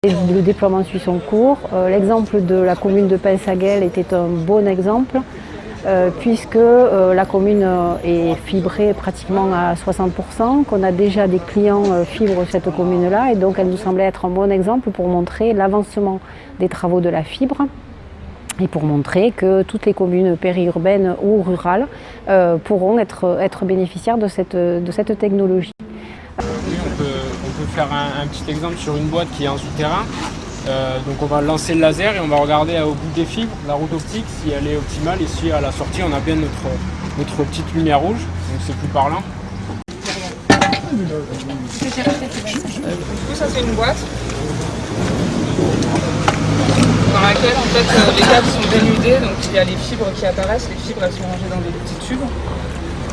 Le déploiement suit son cours. L'exemple de la commune de Pinsaguel était un bon exemple puisque la commune est fibrée pratiquement à 60%, qu'on a déjà des clients fibres cette commune-là et donc elle nous semblait être un bon exemple pour montrer l'avancement des travaux de la fibre et pour montrer que toutes les communes périurbaines ou rurales pourront être bénéficiaires de cette technologie. Oui, on peut faire un petit exemple sur une boîte qui est en souterrain. Donc on va lancer le laser et on va regarder au bout des fibres la route optique si elle est optimale et si à la sortie on a bien notre petite lumière rouge, donc c'est plus parlant. Du coup ça c'est une boîte dans laquelle en fait les câbles sont dénudés, donc il y a les fibres qui apparaissent, les fibres elles sont rangées dans des petits tubes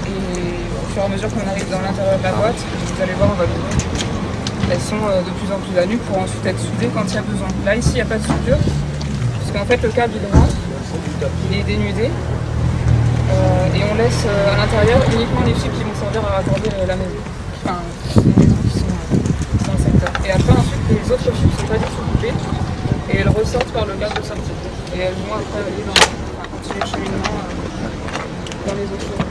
et au fur et à mesure qu'on arrive dans l'intérieur de la boîte, vous allez voir on va le voir. Elles sont de plus en plus à nu pour ensuite être soudées quand il y a besoin. Là, ici, il n'y a pas de soudure, puisqu'en fait, le câble, il rentre, il est dénudé, et on laisse à l'intérieur uniquement les fibres qui vont servir à raccorder la maison. Enfin, les maisons qui sont dans le secteur. Et après, ensuite, les autres fibres sont pas du tout coupées, et elles ressortent par le câble de sortie. Et elles vont après aller continuer le cheminement dans les autres fibres.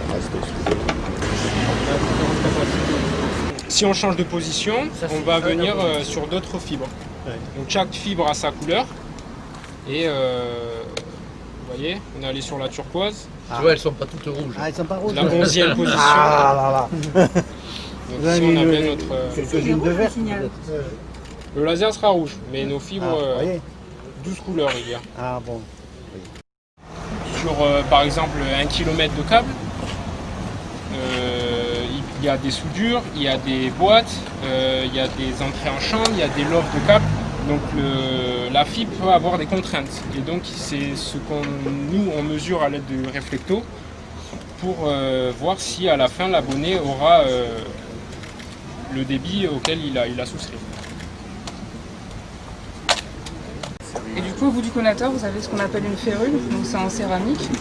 Si on change de position, on va venir sur d'autres fibres. Donc chaque fibre a sa couleur. Et vous voyez, on est allé sur la turquoise. Tu vois, elles sont pas toutes rouges. Ah, elles sont pas rouges. La 11e position. Ah là là. Donc ici on a bien notre... Quelques-unes de vert. Le laser sera rouge, mais nos fibres, 12 couleurs il y a. Ah bon. Sur par exemple 1 km de câble, il y a des soudures, il y a des boîtes, il y a des entrées en chambre, il y a des lofts de câbles. Donc la fibre peut avoir des contraintes. Et donc c'est ce nous on mesure à l'aide de réflecto pour voir si à la fin l'abonné aura le débit auquel il a souscrit. Et du coup, au bout du connecteur, vous avez ce qu'on appelle une férule, donc c'est en céramique,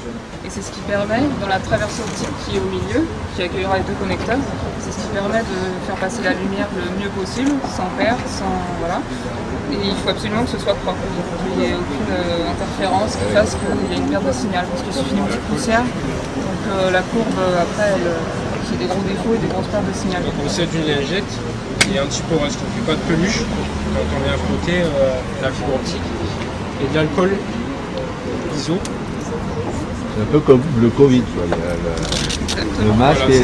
et c'est ce qui permet, dans la traversée optique qui est au milieu, qui accueillera les deux connecteurs, c'est ce qui permet de faire passer la lumière le mieux possible, sans perte, voilà. Et il faut absolument que ce soit propre, qu'il n'y ait aucune interférence qui fasse qu'il y ait une perte de signal, parce qu'il suffit d'une petite poussière, donc la courbe après, qui a des gros défauts et des grosses pertes de signal. Donc on sait d'une lingette qui est un petit peu reste, on ne fait pas de peluche quand on vient frotter la fibre optique. Et de l'alcool ISO. C'est un peu comme le Covid, le masque Voilà, et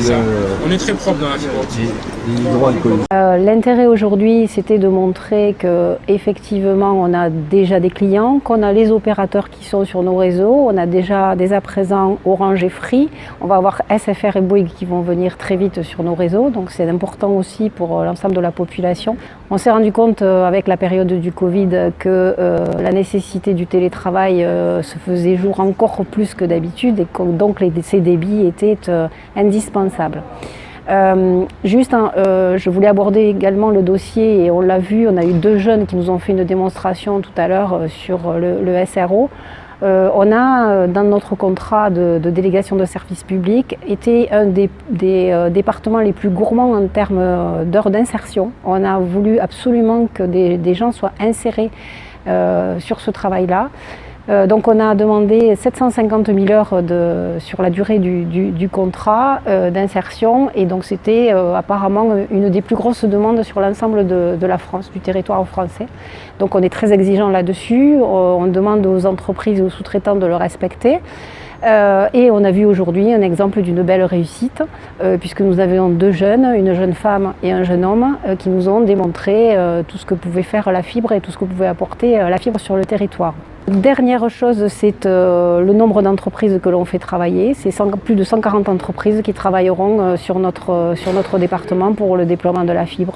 on est très propre dans la fibre optique. l'hydroalcoolique. L'intérêt aujourd'hui, c'était de montrer qu'effectivement, on a déjà des clients, qu'on a les opérateurs qui sont sur nos réseaux, on a déjà dès à présent Orange et Free, on va avoir SFR et Bouygues qui vont venir très vite sur nos réseaux, donc c'est important aussi pour l'ensemble de la population. On s'est rendu compte avec la période du Covid que la nécessité du télétravail se faisait jour encore plus que d'habitude et que donc ces débits étaient indispensables. Je voulais aborder également le dossier et on l'a vu, on a eu 2 jeunes qui nous ont fait une démonstration tout à l'heure sur le SRO. On a dans notre contrat de délégation de service public été un des départements les plus gourmands en termes d'heures d'insertion. On a voulu absolument que des gens soient insérés sur ce travail-là. Donc on a demandé 750 000 heures sur la durée du contrat d'insertion et donc c'était apparemment une des plus grosses demandes sur l'ensemble de la France, du territoire français. Donc on est très exigeant là-dessus, on demande aux entreprises et aux sous-traitants de le respecter. Et on a vu aujourd'hui un exemple d'une belle réussite puisque nous avions 2 jeunes, une jeune femme et un jeune homme qui nous ont démontré tout ce que pouvait faire la fibre et tout ce que pouvait apporter la fibre sur le territoire. Dernière chose, c'est le nombre d'entreprises que l'on fait travailler. C'est plus de 140 entreprises qui travailleront sur notre département pour le déploiement de la fibre.